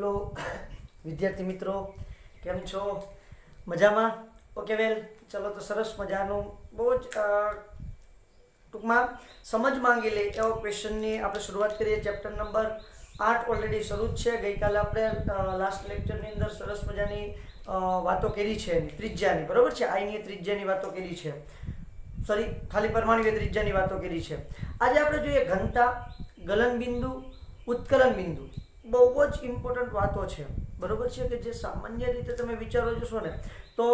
બોલો વિદ્યાર્થી મિત્રો, કેમ છો? મજામાં? ઓકે વેલ, ચલો તો સરસ મજાનું બહુ જ ટૂંકમાં સમજ માંગી લે એવો ક્વેશ્ચનની આપણે શરૂઆત કરીએ. ચેપ્ટર નંબર 8 ઓલરેડી શરૂ જ છે. ગઈકાલે આપણે લાસ્ટ લેક્ચરની અંદર સરસ મજાની વાતો કરી છે ત્રિજ્યાની, બરોબર છે? આઈની ત્રિજ્યાની વાતો કરી છે, સોરી ખાલી પરમાણુ ત્રિજ્યાની વાતો કરી છે. આજે આપણે જોઈએ ઘનતા, ગલનબિંદુ, ઉત્કલન બિંદુ. બહુ જ ઇમ્પોર્ટન્ટ વાતો છે, બરોબર છે, કે જે સામાન્ય રીતે તમે વિચારો જશો ને તો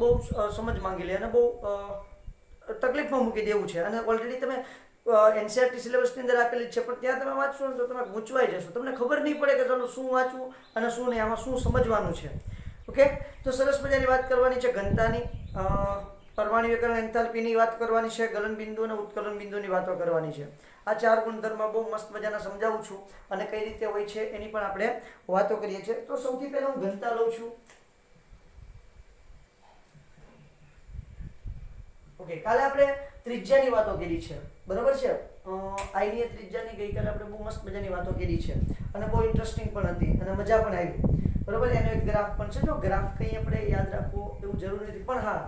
બહુ સમજ માંગી લે અને બહુ તકલીફમાં મૂકી દેવું છે. અને ઓલરેડી તમે એનસીઆરટી સિલેબસની અંદર આપેલી છે, પણ ત્યાં તમે વાંચશો ને તો તમે ગૂંચવાઈ જશો, તમને ખબર નહીં પડે કે ચાલો શું વાંચવું અને શું નહીં, આમાં શું સમજવાનું છે. ઓકે, તો સરસ મજાની વાત કરવાની છે ઘનતાની, પરમાણુ વિકર્ણ એન્થાલ્પીની વાત કરવાની છે, ગલન બિંદુ અને ઉત્કલન બિંદુની વાતો કરવાની છે. આ ચાર ગુણધર્મ બહુ મસ્ત મજાના સમજાવું છું અને કઈ રીતે હોય છે એની પણ આપણે વાતો કરીએ છીએ. તો સૌથી પહેલા હું ઘનતા લઉં છું. ઓકે, કાલે આપણે ત્રિજ્યાની વાતો કરી છે, બરોબર છે? આઈની ત્રિજ્યાની ગઈકાલે આપણે બહુ મસ્ત મજાની વાતો કરી છે અને બહુ ઇન્ટરેસ્ટિંગ પણ હતી અને મજા પણ આવી, બરોબર? એનો એક ગ્રાફ પણ છે. જો ગ્રાફ કંઈ આપણે યાદ રાખવો એવું જરૂર નથી, પણ હા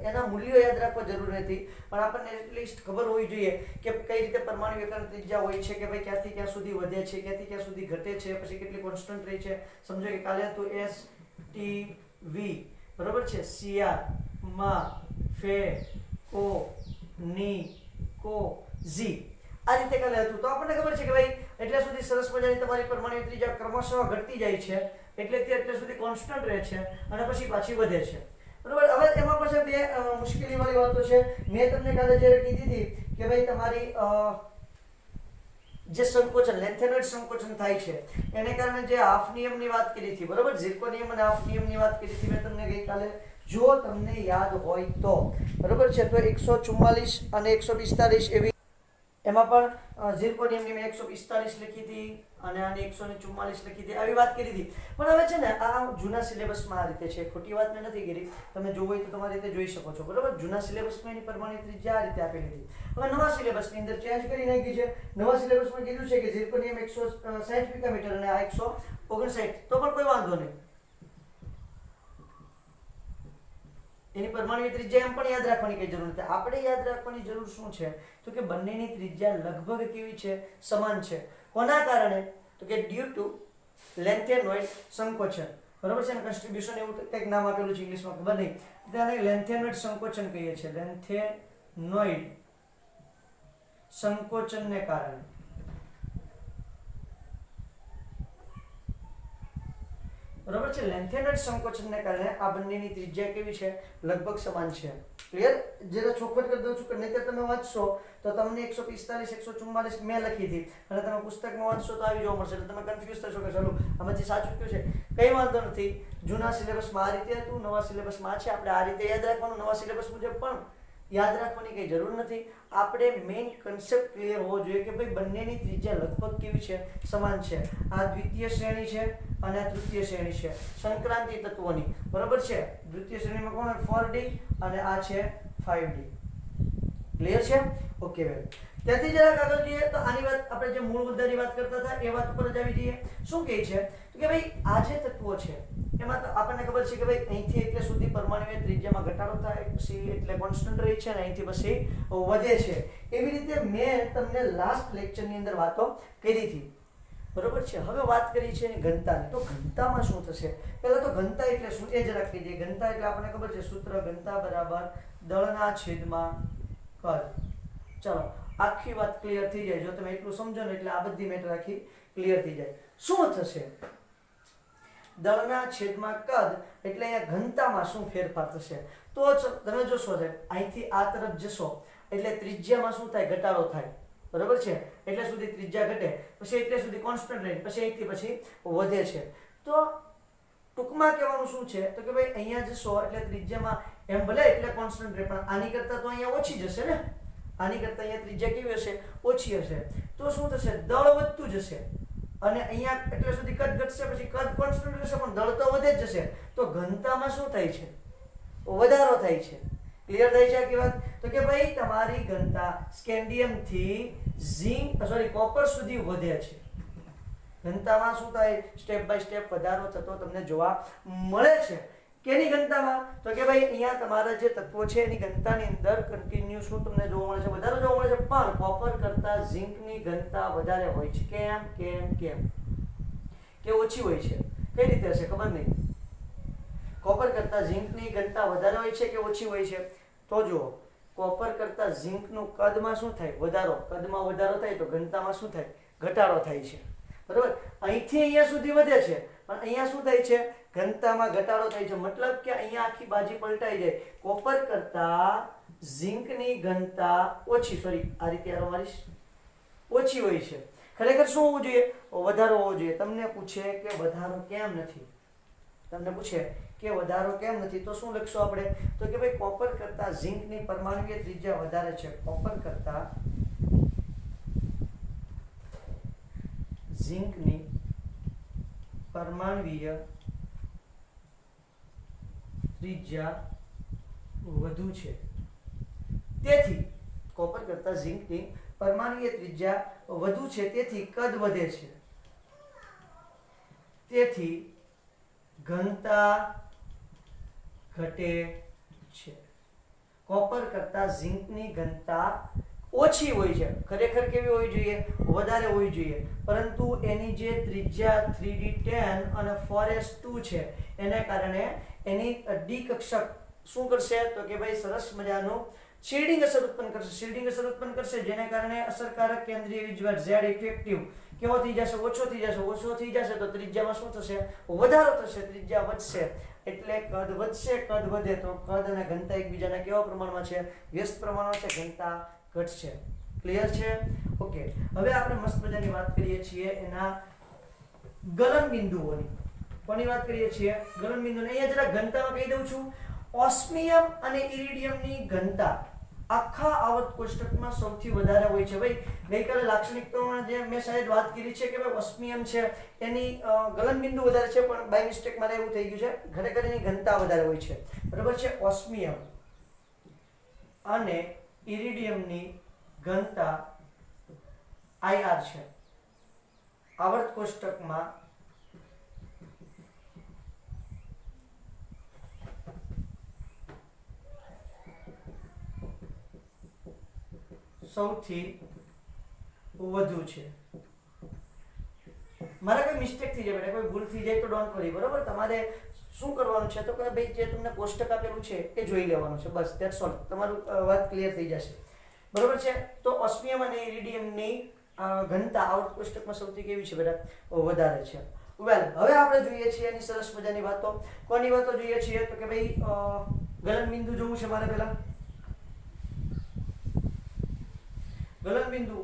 એના મૂલ્યો યાદ રાખવા જરૂર નથી, પણ આપણને એટલીસ્ટ ખબર હોવી જોઈએ કે કઈ રીતે પરમાણુ વિકર્ણ ત્રિજ્યા હોય છે, કે ભાઈ ક્યાંથી ક્યાં સુધી વધે છે, ક્યાંથી ક્યાં સુધી ઘટે છે, પછી કેટલી કોન્સ્ટન્ટ રહી છે. સમજો કે કાલે હતું એસ ટી વી, બરોબર છે? સીઆર મા ફે ઓ ની કો ઝી, આ રીતે કાલે હતું. તો આપણને ખબર છે કે ભાઈ એટલા સુધી સરસ મજાની તમારી પરમાણુ ત્રિજ્યા ક્રમશઃ ઘટતી જાય છે, એટલે સુધી કોન્સ્ટન્ટ રહે છે અને પછી પાછી વધે છે, બરોબર? હવે એમાં પછી બે મુશ્કેલી વાળી વાતો છે. મેં તમને કાલે જ્યારે કીધી હતી કે ભાઈ તમારી જે સંકોચન, લેન્થેનોઇડ સંકોચન થાય છે એને કારણે જે હાફ નિયમની વાત કરી હતી, બરોબર? ઝિર્કોનિયમ અને હાફ નિયમની વાત કરી હતી મેં તમને ગઈકાલે, જો તમને યાદ હોય તો, બરોબર છે? તો 144 અને 145 એવી, એમાં પણ ઝિર્કોનિયમની મેં 145 લખી હતી અને આની 144 લખી હતી, આવી વાત કરી હતી. પણ હવે છે ને આ જૂના સિલેબસમાં આ રીતે છે, ખોટી વાત મેં નથી કરી, તમે જોવું હોય તો તમારી રીતે જોઈ શકો છો, બરોબર? જૂના સિલેબસમાં એની પરમાણુ ત્રિજ્યા આ રીતે આપેલી હતી. હવે નવા સિલેબસની અંદર ચેન્જ કરી નાખી છે. નવા સિલેબસમાં કીધું છે કે ઝિર્કોનિયમ 160 પિકોમીટર અને આ 159, તો પણ કોઈ વાંધો નહીં, એની પરમાણુ ત્રિજ્યા એમ પણ યાદ રાખવાની કઈ જરૂર નથી. આપણે યાદ રાખવાની જરૂર શું છે તો કે બંનેની ત્રિજ્યા લગભગ કેવી છે? સમાન છે. કોના કારણે? તો કે ડ્યુ ટુ લેન્થેનોઇડ સંકોચન, બરોબર છે ને? કન્સ્ટ્રીબ્યુશન એવું કંઈક નામ આપેલું છે ઇંગ્લિશમાં, ખબર નહીં, તેને લેન્થેનોઇડ સંકોચન કહીએ છીએ. લેન્થેનોઇડ સંકોચનને કારણે, બરોબર છે? લેન્થેનોઇડ સંકોચનને કારણે આ બંનેની ત્રિજ્યા કેવી છે? લગભગ સમાન છે. ક્લિયર? જરા ચોખવટ કરી દઉં છું કે નહીં તમે વાંચશો તો તમને 145 144 મેં લખી હતી અને તમે પુસ્તકમાં વાંચશો તો આવી જોવા મળશે, એટલે તમે કન્ફ્યુઝ થશો કે ચાલો આમાંથી સાચું કયું છે. કંઈ વાંધો નથી, જૂના સિલેબસમાં આ રીતે હતું, નવા સિલેબસમાં છે. આપણે આ રીતે યાદ રાખવાનું, નવા સિલેબસ મુજબ પણ યાદ રાખવાની કઈ જરૂર નથી. આપણે મેઇન કન્સેપ્ટ ક્લિયર હોવો જોઈએ કે ભાઈ બંનેની ત્રિજ્યા લગભગ કેવી છે? સમાન છે. આ દ્વિતીય શ્રેણી છે અને આ તૃતીય શ્રેણી છે સંક્રાંતિ તત્વોની, બરોબર છે? દ્વિતીય શ્રેણીમાં કોણ? 4D અને આ છે 5D. ક્લિયર છે? ઓકે વેલ, ત્યાંથી જરાક આગળ જઈએ તો આની વાત, આપણે જે મૂળ મુદ્દાની વાત કરતા હતા એ વાત પર જ આવી જઈએ. શું કહે છે તો કે ભાઈ આ જે તત્વો છે એમાં તો આપણને ખબર છે કે ભાઈ અહીંથી એટલે સુધી પરમાણુ ત્રિજ્યામાં ઘટાડો થાય, પછી એટલે કોન્સ્ટન્ટ રહે છે અને અહીંથી પછી વધે છે. એવી રીતે મેં તમને લાસ્ટ લેક્ચરની અંદર વાતો કરી હતી, બરોબર છે? હવે વાત કરી છે એની ઘનતાની. તો ઘનતામાં શું થશે? પહેલા તો ઘનતા એટલે શું એ જરાક કહી દઈએ. ઘનતા એટલે આપણને ખબર છે સૂત્ર, ઘનતા બરાબર દળના છેદમાં કદ. ચાલો આખી વાત ક્લિયર થઈ જાય. જો તમે એટલું સમજો ને એટલે આ બધી મેટર આખી ક્લિયર થઈ જાય. શું થશે? દળના છેદમાં કદ એટલે અહીંયા ઘનતામાં શું ફેરફાર થશે? તો તમે જોશો છે અહીંથી આ તરફ જશો એટલે ત્રિજ્યામાં શું થાય? ઘટાડો થાય, બરોબર છે? એટલે સુધી ત્રિજ્યા ઘટે, પછી એટલે સુધી કોન્સ્ટન્ટ રહે, પછી અહીંથી પછી વધે છે. તો ટૂંકમાં કહેવાનું શું છે તો કે ભાઈ અહીંયા જશો એટલે ત્રિજ્યામાં એમ ભલે એટલે કોન્સ્ટન્ટ રહે, પણ આની કરતાં તો અહીંયા ઓછી જશે ને, આની કરતાં અહીંયા ત્રિજ્યા કેવી હશે? ઓછી હશે. તો શું થશે? દળ વધતું જશે અને અહીંયા એટલે સુધી કદ ઘટશે, પછી કદ કોન્સ્ટન્ટ રહેશે પણ દળ તો વધે જ જશે. તો ઘનતામાં શું થાય છે? વધારો થાય છે. ક્લિયર થાય છે આખી વાત? તો કે ભાઈ તમારી ઘનતા સ્કેન્ડિયમ થી કોપર સુધી વધે છે. ઘનતામાં શું થાય, સ્ટેપ બાય સ્ટેપ વધારો થતો તમને જોવા મળે છે. કેની ઘનતામાં? તો કે ભાઈ અહીંયા તમારા જે તત્વો છે એની ઘનતાની અંદર કન્ટિન્યુ શું તમને જોવા મળે છે, વધારો જોવા મળે છે. પણ કોપર કરતા ઝિંકની ઘનતા વધારે હોય છે. કેમ કેમ કેમ કે ઓછી હોય છે? કઈ રીતે હશે ખબર નહીં. કોપર કરતા ઝિંકની ઘનતા વધારે હોય છે કે ઓછી હોય છે? તો જુઓ, કોપર કરતા ઝિંકનું કદમાં શું થાય, વધારો. કદમાં વધારો થાય તો ઘનતામાં શું થાય, ઘટાડો થાય છે. બરાબર, અહીંથી અહીંયા સુધી વધે છે પણ અહીંયા શું થાય છે, ઘનતામાં ઘટાડો થાય છે. મતલબ કે અહીંયા આખી બાજી પલટાઈ જાય. કોપર કરતા ઝિંકની ઘનતા ઓછી, સોરી આ રીતે આરો મારીશ, ઓછી હોય છે. ખરેખર શું હોવું જોઈએ, વધારો હોવો જોઈએ. તમને પૂછે કે વધારો કેમ નથી, તમને પૂછે કે વધારો કેમ નથી, તો શું લખશું આપણે? તો કે ભાઈ કોપર કરતા ઝિંકની પરમાણુકીય ત્રિજ્યા વધારે છે. કોપર કરતા ઝિંકની પરમાણુકીય ત્રિજ્યા વધુ છે. તેથી કોપર કરતા ઝિંકની પરમાણુકીય ત્રિજ્યા વધુ છે, તેથી કદ વધે છે. તેથી ઘનતા ઘટે છે. કોપર કરતા ઝિંકની ઘનતા ઓછી હોય છે. ખરેખર કેવી હોવી જોઈએ, વધારે હોવી જોઈએ. પરંતુ એની જે ત્રિજ્યા 3d10 અને 4s2 છે એને કારણે એની ડી કક્ષક શું કરશે, તો કે ભાઈ સરસ મજાનું શેડિંગ અસર ઉત્પન્ન કરશે. શેડિંગ અસર ઉત્પન્ન કરશે જેને કારણે અસરકારક કેન્દ્રીય વીજભાર Z ઇફેક્ટિવ કેવો થઈ જશે, ઓછો થઈ જશે. ઓછો થઈ જશે તો ત્રિજ્યામાં શું થશે, વધારો થશે, ત્રિજ્યા વધશે. એટલે કદ વધશે, કદ વધે તો કદ અને ઘનતા એકબીજાના કેવા પ્રમાણમાં છે, વ્યસ્ત પ્રમાણમાં છે, ઘનતા ઘટશે. ક્લિયર છે? ઓકે, હવે આપણે મસ્ત મજાની વાત કરીએ છીએ એના ગલન બિંદુઓની. કોની વાત કરીએ છીએ, ગલન બિંદુની. અહીંયા જરા ઘનતામાં કહી દઉં છું, ઓસ્મિયમ અને ઇરિડિયમની ઘનતા આખા આવર્ત કોષ્ટકમાં સૌથી વધારે હોય છે. ભાઈ ગઈકાલે લાક્ષણિકતાઓમાં જે મેં શાયદ વાત કરી છે કે ભાઈ ઓસ્મિયમ છે એની ગલન બિંદુ વધારે છે, પણ બાય મિસ્ટેક મારે એવું થઈ ગયું છે. ખરેખર એની ઘનતા વધારે હોય છે. બરાબર છે? ઓસ્મિયમ અને ઇરિડિયમની ઘનતા IR છે. આવર્ત કોષ્ટકમાં સૌથી વધુ છે. મારે કોઈ મિસ્ટેક થઈ જાય બેટા, કોઈ ભૂલ થઈ જાય તો ડોન્ટ વરી. બરોબર, તમારે શું કરવાનું છે તો કે ભાઈ જે તમને કોષ્ટક આપેલું છે એ જોઈ લેવાનું છે, બસ ધેટ્સ ઓલ. તમારું વાત ક્લિયર થઈ જશે. બરોબર છે? તો ઓસ્મિયમ અને ઇરિડિયમની ઘનતા આવર્ત કોષ્ટકમાં સૌથી કેવી છે બેટા, વધારે છે. વેલ, હવે આપણે જોઈએ છીએ એની સરસ મજાની વાતો. કોની વાતો જોઈએ છીએ તો કે ભાઈ ગલન બિંદુ જોવું છે મારે. પહેલા ગલન બિંદુ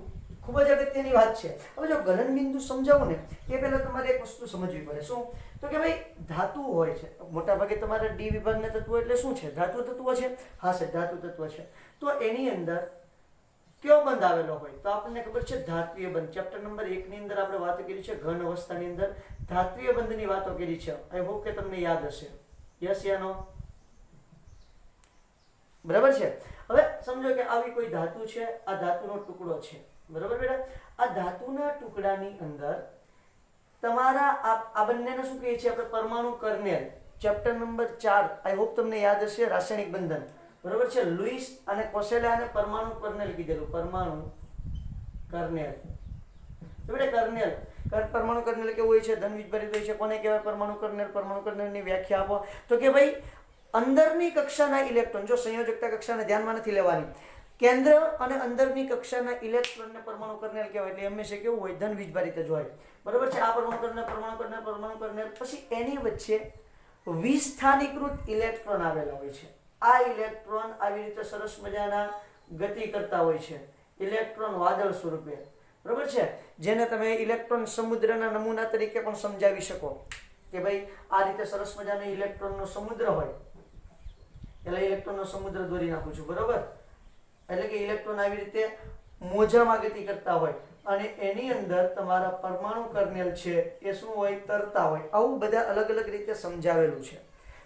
ખૂબ જ અગત્યની વાત છે. હવે જો ગલન બિંદુ સમજાવું ને એ પહેલા તમારે એક વસ્તુ સમજવી પડે. શું? તો કે ભાઈ ધાતુ હોય છે. મોટાભાગે તમારા ડી વિભાગના તત્વો એટલે શું છે, ધાતુ તત્વો છે. હા સર, ધાતુ તત્વ છે. તો એની અંદર કયો બંધ આવેલો હોય તો આપણને ખબર છે ધાત્વિય બંધ. ચેપ્ટર નંબર 1 ની અંદર આપણે વાત કરી છે ઘન અવસ્થાની અંદર ધાત્વિય બંધની વાતો કરી છે. આઈ હોપ કે તમને યાદ હશે. યસ યા નો? બરાબર છે? હવે સમજો કે આવી કોઈ ધાતુ છે, આ ધાતુનો ટુકડો છે. બરાબર બેટા? આ ધાતુના ટુકડાની અંદર તમારા આ બંનેને શું કહીએ છીએ આપણે, પરમાણુ kernel. Chapter number 4 I hope તમને યાદ હશે, રાસાયણિક બંધન. બરાબર છે? લુઈસ અને કોસેલાને પરમાણુ કર્નેલ કીધેલું. પરમાણુ કર્નેલ. તો બેટા કર્નેલ, પરમાણુ કર્નેલ કેવું હોય છે, ધન વીજભારિત હોય છે. કોને કહેવાય પરમાણુ કર્નેલ? પરમાણુ કર્નેલની વ્યાખ્યા આપો. તો કે ભાઈ અંદરની કક્ષાના ઇલેક્ટ્રોન, જો સંયોજકતા કક્ષાને ધ્યાનમાં નથી લેવાની, કેન્દ્ર અને અંદરની કક્ષાના ઇલેક્ટ્રોનને પરમાણુ કર્નેલ કહેવાય. એટલે હંમેશા કેવું હોય, ધન વીજભારિત જ હોય. બરાબર છે? આ પરમાણુ કર્નેલ, પરમાણુ કર્નેલ, પરમાણુ કર્નેલ. પછી એની વચ્ચે વિસ્થાનીકૃત ઇલેક્ટ્રોન આવેલા હોય છે. આ ઇલેક્ટ્રોન આવી રીતે સરસ મજાના ગતિ કરતા હોય છે, ઇલેક્ટ્રોન વાદળ સ્વરૂપે. બરાબર છે? જેને તમે ઇલેક્ટ્રોન સમુદ્રના નમૂના તરીકે પણ સમજાવી શકો કે ભાઈ આ રીતે સરસ મજાનો ઇલેક્ટ્રોનનો સમુદ્ર હોય. એટલે ઇલેક્ટ્રોનનો સમુદ્ર દોરી નાખું છું. બરોબર? એટલે કે ઇલેક્ટ્રોન આવી રીતે મોજામાં ગતિ કરતા હોય અને એની અંદર તમારા પરમાણુ કર્નેલ છે એ શું હોય, તરતા હોય. આવું બધા અલગ અલગ રીતે સમજાવેલું છે.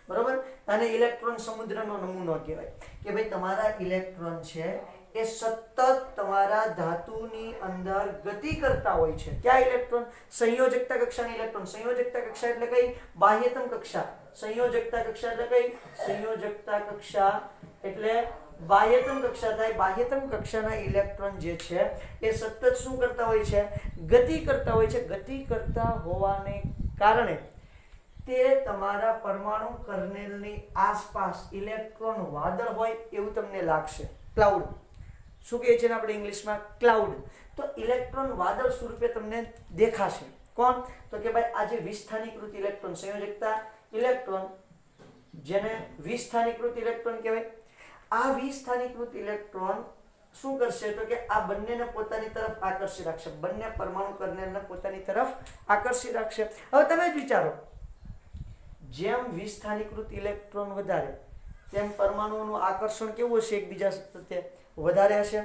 બરોબર? અને ઇલેક્ટ્રોન સમુદ્રનો નમૂનો કહેવાય કે ભાઈ તમારા ઇલેક્ટ્રોન છે એ સતત તમારા ધાતુની અંદર ગતિ કરતા હોય છે. ક્યાં ઇલેક્ટ્રોન? સંયોજકતા કક્ષાની ઇલેક્ટ્રોન. સંયોજકતા કક્ષા એટલે કઈ? બાહ્યતમ કક્ષા. સંયોજકતા કક્ષા એટલે કઈ? સંયોજકતા કક્ષા એટલે બાહ્યતમ કક્ષા થાય. બાહ્યતમ કક્ષાના ઇલેક્ટ્રોન જે છે એ સતત શું કરતા હોય છે? ગતિ કરતા હોય છે. ગતિ કરતા હોવાને કારણે તે તમારા પરમાણુ કર્નેલની આસપાસ ઇલેક્ટ્રોન વાદળ હોય એવું તમને લાગશે. ક્લાઉડ શું કહે છે ને આપણે ઇંગ્લિશમાં? ક્લાઉડ. તો ઇલેક્ટ્રોન વાદળ સ્વરૂપે તમને દેખાશે. કોણ? તો કે ભાઈ આ જે વિસ્થાનીકૃત ઇલેક્ટ્રોન, સંયોજકતા ઇલેક્ટ્રોન, જેને વિસ્થાનીકૃત ઇલેક્ટ્રોન કહેવાય. આ વિસ્થાનીકૃત ઇલેક્ટ્રોન શું કરશે? તો કે આ બંનેને પોતાની તરફ આકર્ષી રાખશે. બંને પરમાણુ કર્નેલને પોતાની તરફ આકર્ષી રાખશે. હવે તમે જ વિચારો, જેમ વિસ્થાનીકૃત ઇલેક્ટ્રોન વધારે તેમ પરમાણુઓનું આકર્ષણ કેવું હશે? એકબીજા સાથે વધારે હશે.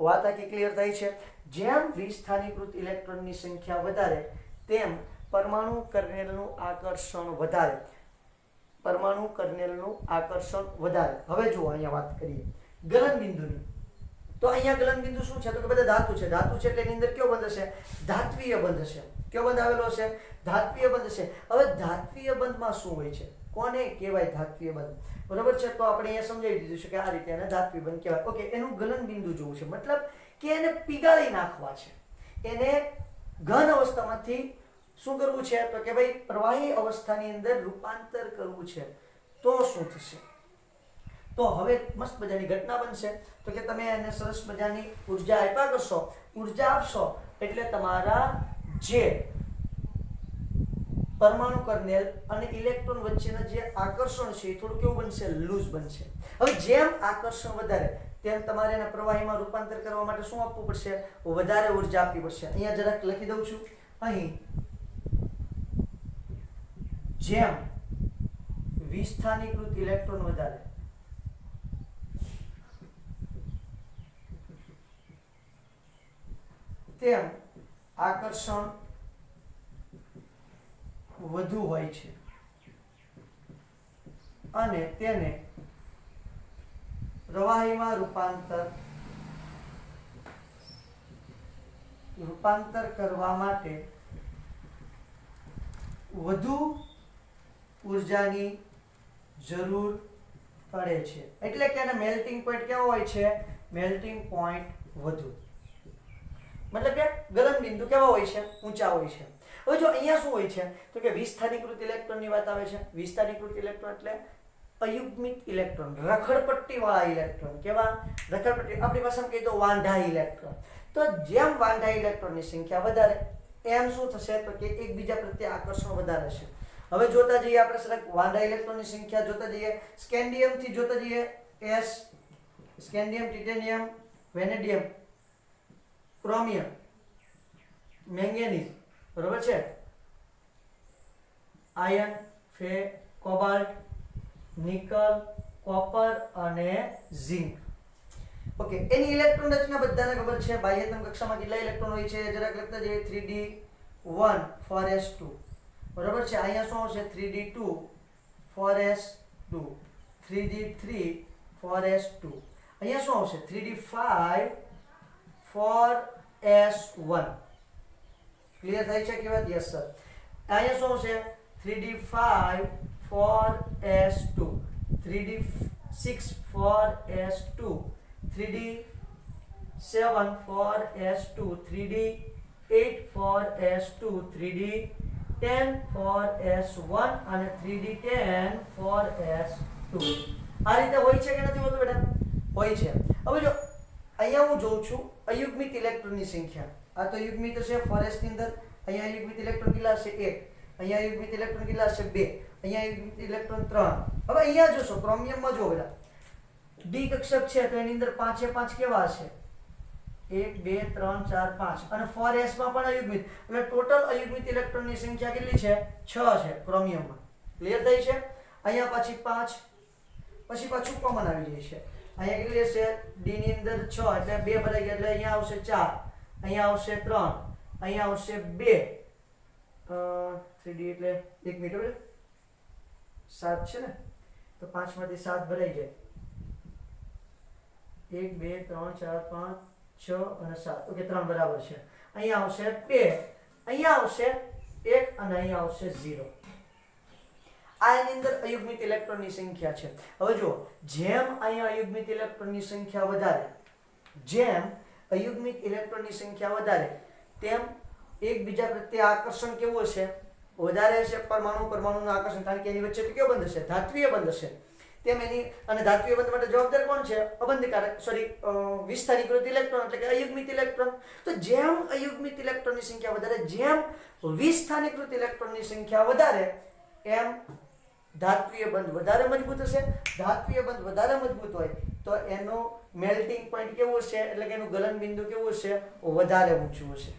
વાત આખી ક્લિયર થાય છે? જેમ વિસ્થાનીકૃત ઇલેક્ટ્રોનની સંખ્યા વધારે તેમ પરમાણુ કર્નેલનું આકર્ષણ વધારે. પરમાણુ કર્નેલનું આકર્ષણ વધારે. હવે જુઓ, અહીંયા વાત કરીએ ગલનબિંદુની. તો અહીંયા ગલનબિંદુ શું છે? તો કે બધા ધાતુ છે. ધાતુ છે એટલે એની અંદર કયો બંધ હશે? ધાત્વીય બંધ હશે. કયો બંધ આવેલો હશે? ધાત્વીય બંધ હશે. હવે ધાત્વીય બંધમાં શું હોય છે? કોને કહેવાય ધાત્વીય બંધ? બરોબર છે? તો આપણે અહીંયા સમજાવી દીધું છે કે આ રીતે એને ધાત્વીય બંધ કહેવાય. ઓકે, એનું ગલનબિંદુ જોવું છે, મતલબ કે એને પીગાળી નાખવા છે. એને ઘન અવસ્થામાંથી શું કરવું છે? તો કે ભાઈ પ્રવાહી અવસ્થાની અંદર રૂપાંતર કરવું છે. તો શું થશે? તો હવે મસ્ત મજાની ઘટના બનશે. તો કે તમે એને સરસ મજાની ઉર્જા આપ્યા કરશો. ઉર્જા આપશો એટલે તમારા જે પરમાણુ કર્નેલ અને ઇલેક્ટ્રોન વચ્ચેના જે આકર્ષણ છે એ થોડું કેવું બનશે? લૂઝ બનશે. હવે જેમ આકર્ષણ વધારે તેમ તમારે એના પ્રવાહીમાં રૂપાંતર કરવા માટે શું આપવું પડશે? વધારે ઉર્જા આપવી પડશે. અહીંયા જરાક લખી દઉં છું. અહીં જેમ વિસ્થાનીકૃત ઇલેક્ટ્રોન વધારે તેમ આકર્ષણ વધુ હોય છે અને તેને પ્રવાહીમાં રૂપાંતર કરવા માટે વધુ ઉર્જાની જરૂર પડે છે. એટલે કે એનો મેલ્ટિંગ પોઈન્ટ કેવો હોય છે? મેલ્ટિંગ પોઈન્ટ વધુ. મતલબ કે ગલનબિંદુ કેવા હોય છે? ઊંચા હોય છે. હવે જો અહીંયા શું હોય છે? તો કે વિસ્થાનીકૃત ઇલેક્ટ્રોનની વાત આવે છે. વિસ્થાનીકૃત ઇલેક્ટ્રોન એટલે અયુગ્મિત ઇલેક્ટ્રોન, રખડપટ્ટી વાળા ઇલેક્ટ્રોન. કેવા? રખડપટ્ટી. આપણી ભાષામાં કહીએ તો વાંઢા ઇલેક્ટ્રોન. તો જેમ વાંઢા ઇલેક્ટ્રોનની સંખ્યા વધારે એમ શું થશે? તો કે એકબીજા પ્રત્યે આકર્ષણ વધારે છે. હવે જોતા જઈએ આપણે સરક વાંઢા ઇલેક્ટ્રોનની સંખ્યા જોતા જઈએ. સ્કેન્ડિયમ થી જોતા જઈએ. S, scandium, titanium, vanadium, chromium, manganese, બરોબર છે, આયર્ન, ફે, કોબાલ્ટ, નિકલ, કોપર અને ઝિંક. ઓકે, એની ઇલેક્ટ્રોન રચના બધાને ખબર છે. બાહ્યતમ કક્ષામાં કેટલા ઇલેક્ટ્રોન હોય છે? જરાક લખતા જઈએ. 3d1 4s2, બરોબર છે. અહીંયા શું આવશે? 3d2 4s2, 3d3 4s2. અહીંયા શું આવશે? 3d5 4s1. ક્લિયર થાય છે કે વાત? Yes sir. અહીંયા શું આવશે? 3d5 4s2, 3d6 4s2, 3d7 4s2, 3d8 4s2, 3d10 4s1 અને 3d10 4s2. આ રીતે હોય છે કે નથી હોતું બેટા? હોય છે. હવે જો અહીંયા હું જોઉં છું અયુગ્મિત ઇલેક્ટ્રોનની સંખ્યા. આ તો યુગ્મિત છે 4s ની અંદર. અહીંયા યુગ્મિત ઇલેક્ટ્રોન કેટલા છે? 1. અહીંયા યુગ્મિત ઇલેક્ટ્રોન કેટલા છે? 2. અહીંયા યુગ્મિત ઇલેક્ટ્રોન 3. હવે અહીંયા જોશો ક્રોમિયમમાં જો બેટા ડી કક્ષક છે તો એની અંદર 5 એ 5 કેવા હશે? 1 2 3 4 5 અને 4s માં પણ અયુગ્મિત. એટલે ટોટલ અયુગ્મિત ઇલેક્ટ્રોનની સંખ્યા કેટલી છે? 6 છે ક્રોમિયમમાં. ક્લિયર થઈ છે? અહીંયા પાછી 5 પછી પાછું કોમન આવી જાય છે. અહીંયા કેટલી હશે? ડી ની અંદર 6 એટલે 2 ભરાઈ ગયા એટલે અહીંયા આવશે 4, અહીંયા આવશે 3, અહીંયા આવશે 2. 3d એટલે 1 મીટર 7 છે ને, તો 5 માંથી 7 ભરાઈ જાય. 1 2 3 4 5 6 અને 7 ઓકે 3 બરાબર છે અહીંયા આવશે 2 અહીંયા આવશે 1 અને અહીંયા આવશે 0 આ એની અંદર અયુગ્મિત ઇલેક્ટ્રોનની સંખ્યા છે હવે જો જેમ અહીંયા અયુગ્મિત ઇલેક્ટ્રોનની સંખ્યા વધારે જેમ અયુગ્મિત ઇલેક્ટ્રોનની સંખ્યા વધારે તેમ એકબીજા પ્રત્યે આકર્ષણ કેવું હશે વધારે હશે પરમાણુનું આકર્ષણ કારણ કે એની વચ્ચે તો કેવો બંધ હશે ધાત્વીય બંધ હશે તેમ એની અને ધાત્વીય બંધ માટે જવાબદાર કોણ છે અબંધકારક વિસ્થારીકૃત ઇલેક્ટ્રોન એટલે કે અયુગ્મિત ઇલેક્ટ્રોન તો જેમ અયુગ્મિત ઇલેક્ટ્રોનની સંખ્યા વધારે જેમ વિસ્થાનીકૃત ઇલેક્ટ્રોનની સંખ્યા વધારે એમ ધાત્વીય બંધ વધારે મજબૂત હશે ધાત્વીય બંધ વધારે મજબૂત હોય તો એનો મેલ્ટિંગ પોઈન્ટ કેવું હશે એટલે કે એનું ગલન બિંદુ કેવું હશે વધારે ઊંચું હશે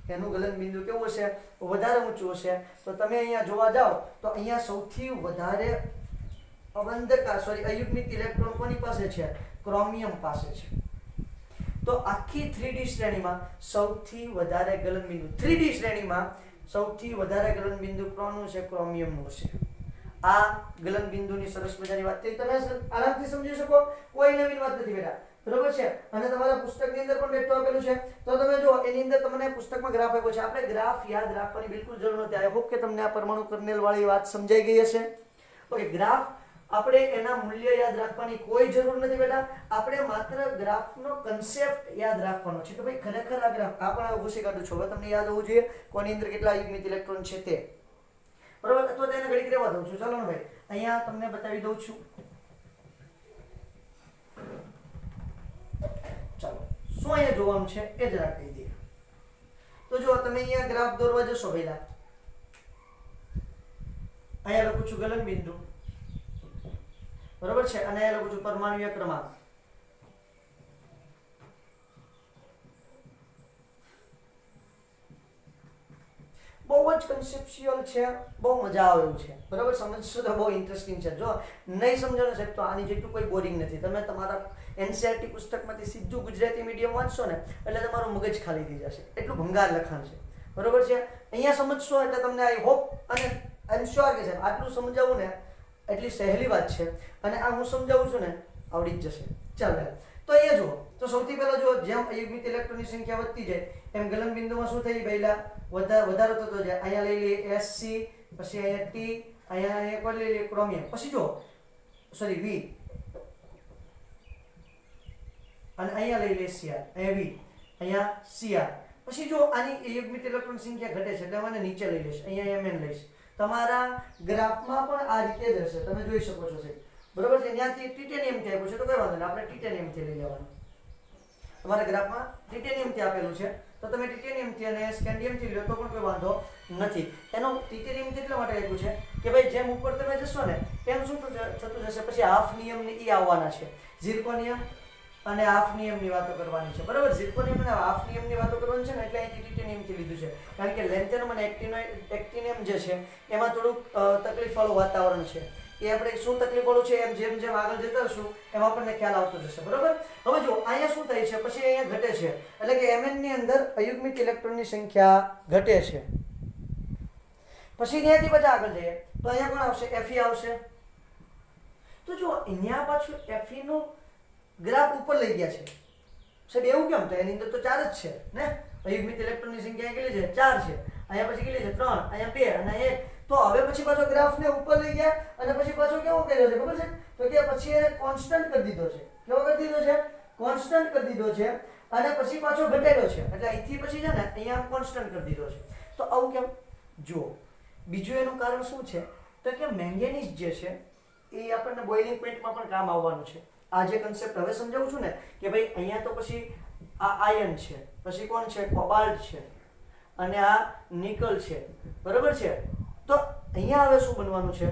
એનું ગલન બિંદુ કેવું હશે વધારે ઊંચું હશે તો તમે અહીંયા જોવા જાઓ તો અહીંયા સૌથી વધારે અયુગ્મિત ઇલેક્ટ્રોન કોની પાસે છે ક્રોમિયમ પાસે છે તો આખી 3D શ્રેણીમાં સૌથી વધારે ગલન બિંદુ 3D શ્રેણીમાં સૌથી વધારે ગલન બિંદુ કોનું છે ક્રોમિયમનું છે આ ગલન બિંદુની સરસ મજાની વાત થઈ તમે આરામથી સમજી શકો કોઈ નવીન વાત નથી બેટા બરોબર છે અને તમારા પુસ્તકની અંદર પણ ડેટા આપેલું છે તો તમે જો એની અંદર તમને પુસ્તકમાં ગ્રાફ આપ્યો છે આપણે ગ્રાફ યાદ રાખવાની બિલકુલ જરૂર નથી આઈ હોપ કે તમને આ પરમાણુ કર્નેલ વાળી વાત સમજાઈ ગઈ હશે ઓકે ગ્રાફ આપણે એના મૂલ્ય યાદ રાખવાની કોઈ જરૂર નથી બેટા આપણે માત્ર ગ્રાફનો કન્સેપ્ટ યાદ રાખવાનો છે કે ભાઈ ખરેખર આ ગ્રાફ આ પણ ઘૂસી કાઢું છું હવે તમને યાદ હોવું જોઈએ કોની અંદર કેટલા અયુગ્મિત ઇલેક્ટ્રોન છે તે બરોબર અથવા તો એને ઘડીક રહેવા દઉં છું ચાલો ને ભાઈ અહીંયા તમને બતાવી દઉં છું ચાલો શું અહીંયા જોવાનું છે એ જરા કહી દઈએ તો જો તમે અહીંયા ગ્રાફ દોરવા જશો પહેલા અહીંયા લખું છું ગલન બિંદુ બરોબર છે અને અહીંયા લખું છું પરમાણુય ક્રમાંક બહુ જ કન્સેપ્ચ્યુઅલ છે બહુ મજા આવે એવું છે બરાબર સમજશો તો બહુ ઇન્ટરેસ્ટિંગ છે જો નહીં સમજો ને સાહેબ તો આની જેટલું કોઈ બોરિંગ નથી તમે તમારા એનસીઆરટી પુસ્તકમાંથી સીધું ગુજરાતી મીડિયમ વાંચશો ને એટલે તમારું મગજ ખાલી થઈ જશે એટલું ભંગાર લખાણ છે બરોબર છે અહીંયા સમજશો એટલે તમને આઈ હોપ અને આઈ એમ શ્યોર કે સાહેબ આટલું સમજાવું ને એટલી સહેલી વાત છે અને આ હું સમજાવું છું ને આવડી જ જશે ચાલો તો અહીંયા જુઓ તો સૌથી પહેલા જો જેમ અયુગ્મિત ઇલેક્ટ્રોનની સંખ્યા વધતી જાય એમ ગલન બિંદુમાં શું થઈ પહેલા વધારો થતો જાય અહીંયા લઈ લઈએ SC પછી અહીંયા T અહીંયા કોઈ લઈ લઈએ ક્રોમિયમ પછી જો સોરી V અને અહીંયા લઈ લઈએ Cr અહીંયા V અહીંયા Cr પછી જો આની અયુગ્મિત ઇલેક્ટ્રોન સંખ્યા ઘટે છે એટલે મને નીચે લઈ લઈશ અહીંયા Mn લઈશ તમારા ગ્રાફમાં પણ આ રીતે જ હશે તમે જોઈ શકો છો સાહેબ બરોબર છે ત્યાંથી ટિટેનિયમ થી આપ્યું છે તો કઈ વાંધો નહીં આપણે ટિટેનિયમ થી લઈ લેવાનું તમારા ગ્રાફમાં ટિટેનિયમ થી આપેલું છે તો તમે ટિટેનિયમ થી અને સ્કેન્ડિયમ થી લો તો પણ કોઈ વાંધો નથી એનો ટિટેનિયમ એટલા માટે આપ્યું છે કે ભાઈ જેમ ઉપર તમે જશો ને એમ શું થતું જશે પછી હાફ નિયમ ને ઈ આવવાના છે ઝિર્કોનિયમ અને હાફ નિયમની વાતો કરવાની છે બરાબર ઝિર્કોનિયમ અને હાફ નિયમની વાતો કરવાની છે ને એટલે અહીંથી ટિટેનિયમ થી લીધું છે કારણ કે લેન્થેનમ અને એક્ટિનિયમ જે છે એમાં થોડુંક તકલીફવાળું વાતાવરણ છે એ આપણે શું તકલીફવાળું છે એમ જેમ જેમ આગળ જતા હશું એમ આપણને ખ્યાલ આવતો જશે બરાબર હવે જો અહીંયા શું થાય છે પછી અહીંયા ઘટે છે એટલે કે Mn ની અંદર અયુગ્મિત ઇલેક્ટ્રોનની સંખ્યા ઘટે છે પછી ત્યાંથી પછી આગળ જઈએ તો અહીંયા કોણ આવશે Fe આવશે તો જો અહીંયા પાછું Fe નું ગ્રાફ ઉપર લઈ ગયા છે સાહેબ એવું કેમ તો એની અંદર તો 4 જ છે ને અયુગ્મિત ઇલેક્ટ્રોનની સંખ્યા કેટલી છે 4 છે અહીંયા પછી કેટલી છે 3 અહીંયા 2 અને 1 તો હવે પછી પાછો ગ્રાફને ઉપર લઈ ગયા અને પછી પાછો કેવો કર્યો છે ખબર છે તો કે પછી એને કોન્સ્ટન્ટ કરી દીધો છે કેવો કરી દીધો છે કોન્સ્ટન્ટ કરી દીધો છે અને પછી પાછો ઘટાડ્યો છે એટલે અહીંથી પછી છે ને અહીંયા કોન્સ્ટન્ટ કરી દીધો છે તો આવું કેમ જુઓ બીજું એનું કારણ શું છે તો કે મેંગેનીઝ જે છે એ આપણને બોઇલિંગ પોઈન્ટમાં પણ કામ આવવાનું છે આ જે કન્સેપ્ટ હવે સમજાવું છું ને કે ભાઈ અહીંયા તો પછી આ આયર્ન છે પછી કોણ છે કોબાલ્ટ છે અને આ નિકલ છે બરાબર છે તો અહીંયા હવે શું બનવાનું છે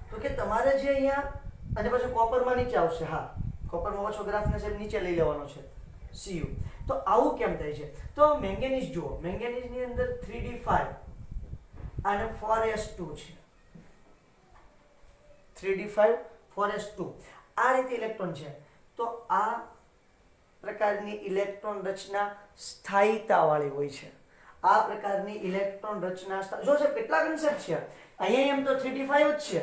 તો કે તમારે જે અહીંયા અને પછી કોપરમાં નીચે આવશે હા કોપરમાં પાછો ગ્રાફને સાહેબ નીચે લઈ લેવાનો છે Cu તો આવું કેમ થાય છે તો મેંગેનીઝ જુઓ મેંગેનીઝની અંદર 3d5 અને 4s2 છે 3d5 4s2 આ રીતે ઇલેક્ટ્રોન છે તો આ પ્રકારની ઇલેક્ટ્રોન રચના સ્થાયીતા વાળી હોય છે આ પ્રકારની ઇલેક્ટ્રોન રચના જો સાહેબ કેટલા કન્સેપ્ટ છે અહીંયા એમ તો 3d5 જ છે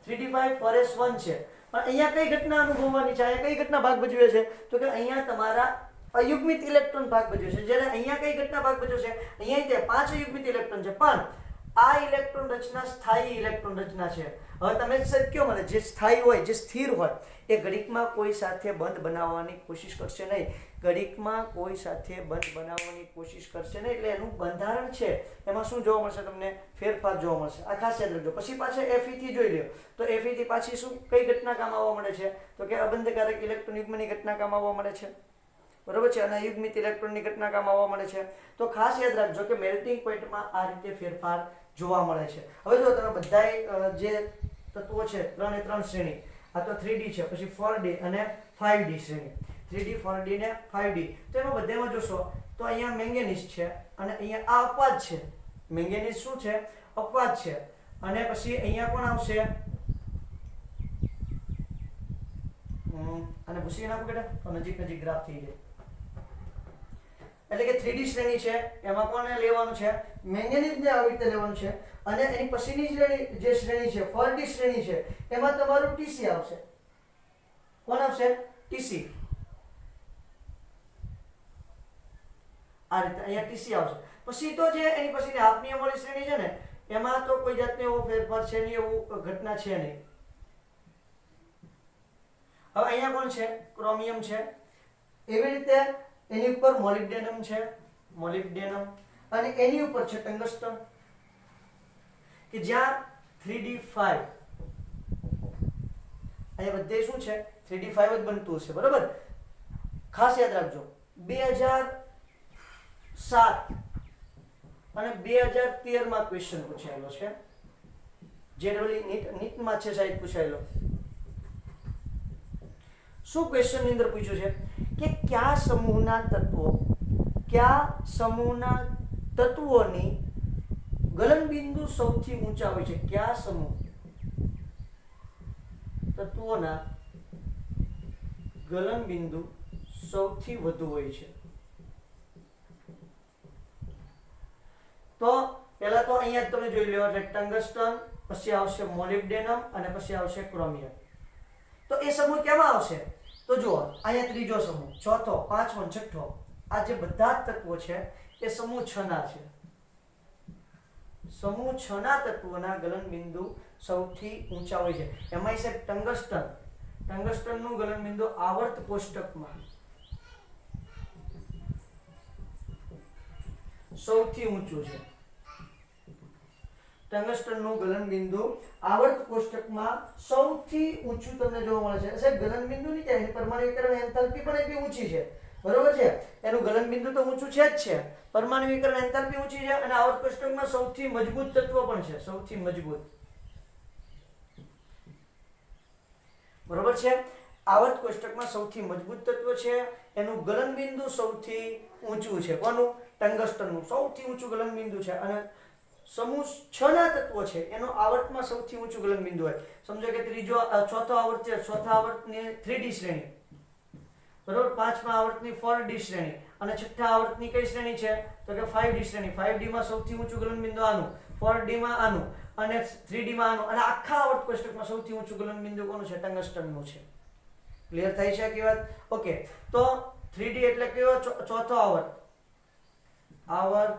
3d5 4s1 છે પણ અહીંયા કઈ ઘટના અનુભવવાની છે, અહીંયા કઈ ઘટના ભાગ ભજવે છે તો કે અહીંયા તમારા અયુગ્મિત ઇલેક્ટ્રોન ભાગ ભજવે છે. જ્યારે અહીંયા કઈ ઘટના ભાગ ભજવે છે, અહીંયા તે 5 અયુગ્મિત ઇલેક્ટ્રોન છે, પણ આ ઇલેક્ટ્રોન રચના સ્થાયી ઇલેક્ટ્રોન રચના છે. હવે તમે સાહેબ કયો મને, જે સ્થાયી હોય, જે સ્થિર હોય, એ ઘડીકમાં કોઈ સાથે બંધ બનાવવાની કોશિશ કરશે નહીં, ઘડીકમાં કોઈ સાથે બંધ બનાવવાની કોશિશ કરશે નહીં. એટલે એનું બંધારણ છે એમાં શું જોવા મળશે, તમને ફેરફાર જોવા મળશે. આ ખાસ યાદ રાખજો. પછી પાછા Fe થી જોઈ લ્યો તો Fe થી પાછી શું કઈ ઘટના કામ આવવા મળે છે તો કે અબંધકારક ઇલેક્ટ્રોન યુગ્મની ઘટના કામ આવવા મળે છે, બરોબર છે, અને અયુગ્મિત ઇલેક્ટ્રોનની ઘટના કામ આવવા મળે છે. તો ખાસ યાદ રાખજો કે મેલ્ટિંગ પોઈન્ટમાં આ રીતે ફેરફાર જોવા મળે છે. હવે જો તમે બધાય જે તત્વો છે 3 એ 3 શ્રેણી, આ તો 3D છે, પછી 4D અને 5D શ્રેણી, 3D 4D ને 5D. તો એમાં બધામાં જોશો તો અહીંયા મેંગેનીઝ છે અને અહીંયા આ અપવાદ છે. મેંગેનીઝ શું છે, અપવાદ છે. અને પછી અહીંયા કોણ આવશે, અને ભૂસી નાખો બેટા તો નજીક નજીક ગ્રાફ થઈ જાય. એટલે કે 3D શ્રેણી છે એમાં કોને લેવાનું છે, મેંગેનીઝ ને આવી રીતે લેવાનું છે. અને એની પછીની જે શ્રેણી છે 4D શ્રેણી છે એમાં તમારું TC આવશે. કોણ આવશે, TC. આ રીતે અહીંયા TC આવશે. પછી તો જે એની પછીની હાફ નિયમવાળી શ્રેણી છે ને એમાં તો કોઈ જાતનો એવો ફેરફાર છે નહીં, એવું ઘટના છે નહીં. હવે અહીંયા કોણ છે, ક્રોમિયમ છે. એવી રીતે એની ઉપર મોલિબ્ડેનમ છે, મોલિબ્ડેનમ. અને એની ઉપર છે ટંગસ્ટન, કે જ્યાં 3D5 અહીંયા બધે શું છે 3D5 જ બનતું હશે, બરોબર. ખાસ યાદ રાખજો 2007 અને 2013 માં ક્વેશ્ચન પૂછાયેલો છે, જે નીટમાં છે સાહેબ પૂછાયેલો. શું ક્વેશ્ચન ની અંદર પૂછ્યું છે કે કયા સમૂહના તત્વોની ગલનબિંદુ સૌથી ઊંચા હોય છે, કયા સમૂહ તત્વોના ગલનબિંદુ સૌથી વધુ હોય છે. તો પહેલા તો અહીંયા તમે જોઈ લો, એટલે ટંગસ્ટન, પછી આવશે મોલિબ્ડેનમ અને પછી આવશે ક્રોમિયમ. તો એ સમૂહ કેમાં આવશે તો જુઓ અહીંયા ત્રીજો સમૂહ, ચોથો, પાંચમો, છઠ્ઠો, આ જે બધા તત્વો છે એ સમૂહ 6 ના છે. સમૂહ 6 ના તત્વોના ગલનબિંદુ સૌથી ઊંચા હોય છે. એમાં છે ટંગસ્ટનનું ગલનબિંદુ આવર્ત કોષ્ટકમાં સૌથી ઊંચું છે. ટંગસ્ટનનું ગલનબિંદુ આવર્ત કોષ્ટકમાં સૌથી ઊંચું તમને જોવા મળે છે. સાહેબ ગલનબિંદુ ની ક્યાં, પરમાણુકરણ એન્થાલ્પી પણ એટલી ઊંચી છે, બરોબર છે. એનું ગલનબિંદુ તો ઊંચું છે જ છે, પરમાણુકરણ એન્થાલ્પી ઊંચી છે, અને આવર્ત કોષ્ટકમાં સૌથી મજબૂત તત્વ પણ છે, સૌથી મજબૂત, બરોબર છે. આવર્ત કોષ્ટકમાં સૌથી મજબૂત તત્વ છે, એનું ગલનબિંદુ સૌથી ઊંચું છે. કોનું, ટંગસ્ટનનું સૌથી ઊંચું ગલનબિંદુ છે. અને સમૂહ 6 ના તત્વો છે એનો આવર્તમાં સૌથી ઊંચું ગલનબિંદુ હોય. સમજો કે ચોથો આવર્ત છે, ચોથા આવર્તની 3D શ્રેણી, બરોબર, પાંચમા આવર્તની 4D શ્રેણી, અને છઠ્ઠા આવર્તની કઈ શ્રેણી છે તો કે 5D શ્રેણી. 5D માં સૌથી ઊંચું ગલનબિંદુ આનું, 4D માં આનું, અને 3D માં આનું, અને આખા આવર્ત કોષ્ટકમાં સૌથી ઊંચું ગલનબિંદુ કોનું છે, ટંગસ્ટનનું છે. ક્લિયર થઈ છે કે વાત? ઓકે. તો 3D એટલે કયો, ચોથો આવર્ત, આવર્ત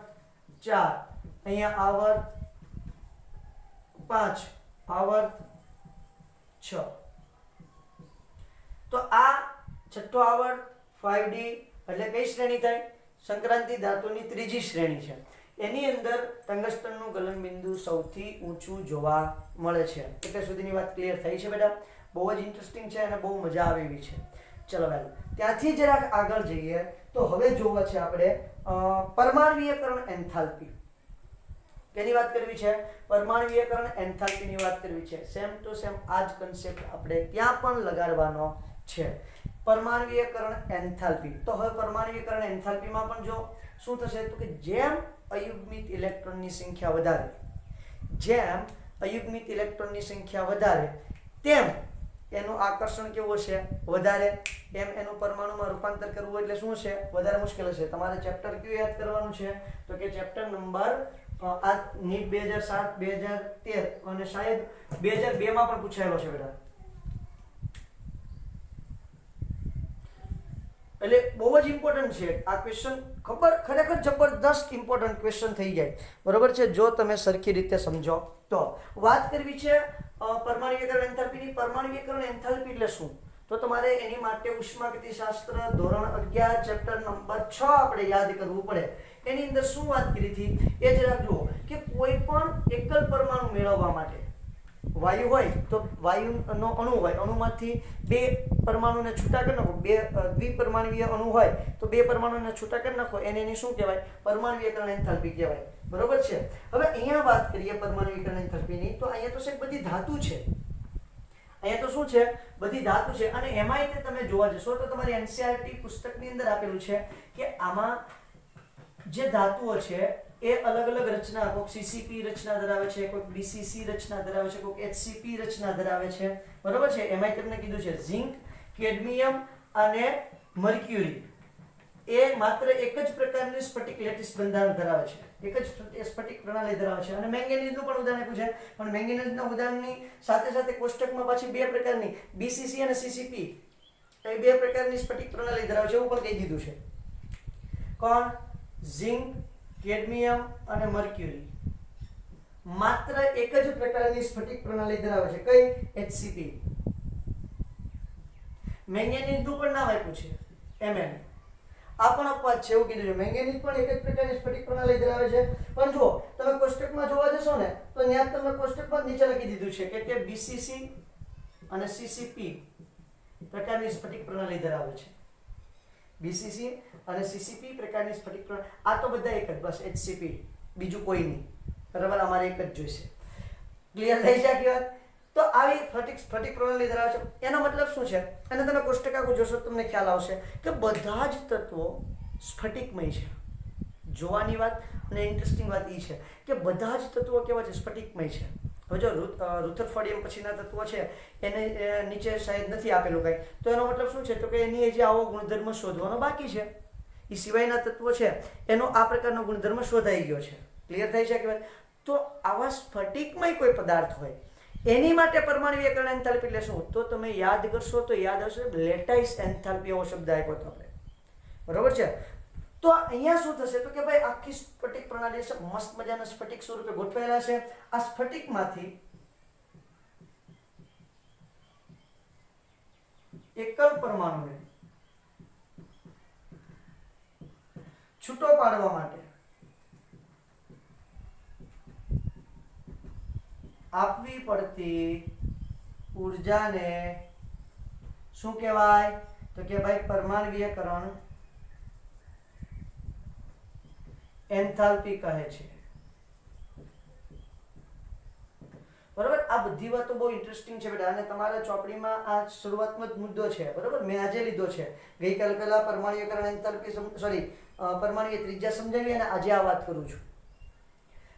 4, અહીંયા આવર્ત 5, આવર્ત 6. તો આ છઠ્ઠો આવર્ત 5D એટલે કઈ શ્રેણી થાય, સંક્રાંતિ ધાતુની ત્રીજી શ્રેણી છે. એની અંદર ટંગસ્ટનનું ગલનબિંદુ સૌથી ઊંચું જોવા મળે છે. એટલે સુધીની વાત ક્લિયર થઈ છે બેટા? બહુ જ ઇન્ટરેસ્ટિંગ છે અને બહુ મજા આવે એવી છે. ચલો વેલ, ત્યાંથી જરાક આગળ જઈએ તો હવે જોવા છે આપણે પરમાણ્વીયકરણ એન્થાલ્પી. કેની વાત કરવી છે? પરમાણ્વીયકરણ એન્થાલ્પીની વાત કરવી છે. સેમ ટુ સેમ આ જ કન્સેપ્ટ આપણે ત્યાં પણ લગાડવાનો છે. પરમાણ્વીયકરણ એન્થાલ્પી. તો હવે પરમાણ્વીયકરણ એન્થાલ્પીમાં પણ જો શું થશે તો કે જેમ અયુગ્મિત ઇલેક્ટ્રોનની સંખ્યા વધારે, જેમ અયુગ્મિત ઇલેક્ટ્રોનની સંખ્યા વધારે, તેમ એનું આકર્ષણ કેવું હશે, વધારે. એમ એનું પરમાણુમાં રૂપાંતર કરવું એટલે શું છે, વધારે મુશ્કેલ હશે. તમારે ચેપ્ટર કયું યાદ કરવાનું છે તો કે ચેપ્ટર નંબર આ નીટ 2007, 2013 અને શાયદ 2002 માં પણ પૂછાયેલો છે બેટા. એટલે બહુ જ ઇમ્પોર્ટન્ટ છે આ ક્વેશ્ચન, ખરેખર જબરદસ્ત ઇમ્પોર્ટન્ટ ક્વેશ્ચન થઈ જાય, બરોબર છે, જો તમે સરખી રીતે સમજો તો. વાત કરવી છે પરમાણ્વીયકરણ એન્થાલ્પીની. પરમાણ્વીયકરણ એન્થાલ્પી એટલે શું? તો તમારે એની માટે ઉષ્માગતિશાસ્ત્ર ધોરણ 11 ચેપ્ટર નંબર 6 આપણે યાદ કરવું પડે. એની અંદર શું વાત કરી હતી એ જરાક જુઓ કે કોઈ પણ એકલ પરમાણુ મેળવવા માટે વાયુ હોય તો વાયુનો અણુ હોય, અણુમાંથી બે પરમાણુને છૂટા કરી નાખો, બે દ્વિપરમાણુવીય અણુ હોય તો બે પરમાણુને છૂટા કરી નાખો, એની શું કહેવાય? પરમાણ્વીયકરણ એન્થાલ્પી કહેવાય, બરોબર છે. હવે અહીંયા વાત કરીએ પરમાણ્વીયકરણ એન્થાલ્પીની, તો અહીંયા તો સાહેબ બધી ધાતુ છે. અહીંયા તો શું છે? બધી ધાતુ છે. અને એમાંય તે તમે જોવા જશો તો તમારી એનસીઈઆરટી પુસ્તકની અંદર આપેલું છે કે આમાં જે ધાતુઓ છે એ અલગ અલગ રચના, કોઈક સીસીપી રચના ધરાવે છે, કોઈક બીસીસી રચના ધરાવે છે, કોઈક એચસીપી રચના ધરાવે છે, બરોબર છે. એમાંય તમને કીધું છે ઝિંક, કેડમિયમ અને મર્ક્યુરી એ માત્ર એક જ પ્રકારની સ્ફટિક લેટિસ બંધારણ ધરાવે છે, એક જ સ્ફટિક પ્રણાલી ધરાવે છે. અને મેંગેનીઝનું પણ ઉદાહરણ આપ્યું છે, પણ મેંગેનીઝના ઉદાહરણની સાથે સાથે કોષ્ટકમાં પાછી બે પ્રકારની બીસીસી અને સીસીપી એ બે પ્રકારની સ્ફટિક પ્રણાલી ધરાવે છે એવું પણ કહી દીધું છે. કોણ? ઝિંક, કેડમિયમ અને મર્ક્યુરી માત્ર એક જ પ્રકારની સ્ફટિક પ્રણાલી ધરાવે છે. કઈ? એચસીપી. મેંગેનીઝનું પણ નામ આપ્યું છે Mn. આ પણ અપવાદ છે એવું કીધું છે. મેંગેનીઝ પણ એક જ પ્રકારની સ્ફટિક પ્રણાલી ધરાવે છે. પણ જો તમે કોષ્ટકમાં જોવા જશો ને તો ત્યાં તમને કોષ્ટકમાં નીચે લખી દીધું છે કે તે બીસીસી અને સીસીપી પ્રકારની સ્ફટિક પ્રણાલી ધરાવે છે. બીસીસી અને સીસીપી પ્રકારની સ્ફટિક પ્રણાલી, આ તો બધા એક જ, બસ એચસીપી, બીજું કોઈ નહીં, બરાબર. અમારે એક જ જોઈશે. ક્લિયર થઈ જાય કે વાત? તો આવી સ્ફટિક પ્રણાલી ધરાવે છે. એનો મતલબ શું છે? અને તમે કોષ્ટક આખું જોશો તમને ખ્યાલ આવશે કે બધા જ તત્વો સ્ફટિકમય છે. જોવાની વાત અને ઇન્ટરેસ્ટિંગ વાત એ છે કે બધા જ તત્વો કેવા છે? સ્ફટિકમય છે. હવે જો રુથરફોર્ડિયમ પછીના તત્વો છે એને નીચે શાયદ નથી આપેલું કાંઈ, તો એનો મતલબ શું છે? તો કે એની જે આવો ગુણધર્મ શોધવાનો બાકી છે. એ સિવાયના તત્વો છે એનો આ પ્રકારનો ગુણધર્મ શોધાઈ ગયો છે. ક્લિયર થઈ છે કે વાત? તો આવા સ્ફટિકમય કોઈ પદાર્થ હોય એની માટે પરમાણ્વીયકરણ એન્થાલ્પી એટલે શું? તો તમે યાદ કરશો તો યાદ હશે લેટાઇસ એન્થાલ્પી એવો શબ્દ આપ્યો હતો આપણે, બરોબર છે. તો અહીંયા શું થશે? તો કે ભાઈ આખી સ્ફટિક પ્રણાલી છે, મસ્ત મજાના સ્ફટિક સ્વરૂપે ગોઠવાયેલા છે. આ સ્ફટિકમાંથી એકલ પરમાણુને છૂટો પાડવા માટે આપવી પડતી ઉર્જાને શું કહેવાય? તો કે ભાઈ પરમાણ્વીયકરણ એન્થાલ્પી કહે છે, બરાબર. આ બધી વાતો બહુ ઇન્ટરેસ્ટિંગ છે બેટા, અને તમારા ચોપડીમાં આ શરૂઆતનો જ મુદ્દો છે, બરાબર. મેં આજે લીધો છે. ગઈકાલ પહેલા પરમાણ્વીયકરણ એન્થાલ્પી પરમાણ્વીય ત્રિજ્યા સમજાવી અને આજે આ વાત કરું છું.